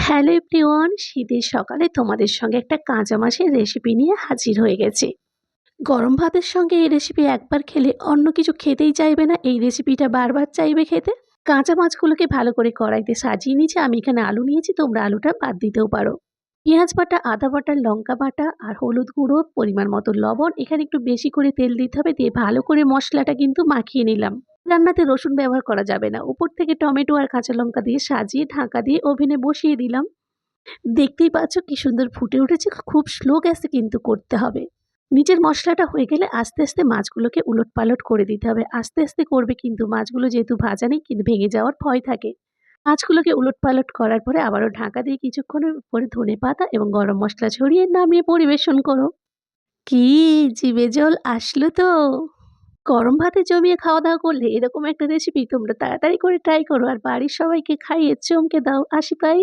Hello everyone, শীতের সকালে তোমাদের সঙ্গে একটা কাঁচা মাছের রেসিপি নিয়ে হাজির হয়ে গেছি। গরম ভাতের সঙ্গে এই রেসিপি একবার খেলে অন্য কিছু খেতেই চাইবে না, এই রেসিপিটা বারবার চাইবে খেতে। কাঁচা মাছগুলোকে ভালো করে কড়াইতে সাজিয়ে নিয়েছি। আমি এখানে আলু নিয়েছি, তোমরা আলুটা বাদ দিতেও পারো। পেঁয়াজ বাটা, আদা বাটা, লঙ্কা বাটা আর হলুদ গুঁড়ো, পরিমাণ মতো লবণ। এখানে একটু বেশি করে তেল দিতে হবে, দিয়ে ভালো করে মশলাটা কিন্তু মাখিয়ে নিলাম। রান্নাতে রসুন ব্যবহার করা যাবে না। উপর থেকে টমেটো আর কাঁচা লঙ্কা দিয়ে সাজিয়ে ঢাকা দিয়ে ওভেনে বসিয়ে দিলাম। দেখতেই পাচ্ছ কি সুন্দর ফুটে উঠেছে। খুব স্লো গ্যাসে কিন্তু করতে হবে। নিচের মশলাটা হয়ে গেলে আস্তে আস্তে মাছগুলোকে উলটপালট করে দিতে হবে। আস্তে আস্তে করবে, কিন্তু মাছগুলো যেহেতু ভাজা নেই, কিন্তু ভেঙে যাওয়ার ভয় থাকে। মাছগুলোকে উলটপালট করার পরে আবারও ঢাকা দিয়ে কিছুক্ষণের উপরে ধনেপাতা এবং গরম মসলা ছড়িয়ে নামিয়ে পরিবেশন করো। কি জিভে জল আসলো তো! গরম ভাতে জমিয়ে খাওয়া-দাওয়া করলে এরকম একটা রেসিপি তোমরা তাড়াতাড়ি করে ট্রাই করো আর বাড়ির সবাইকে খাইয়ে চমকে দাও। আসি বাই।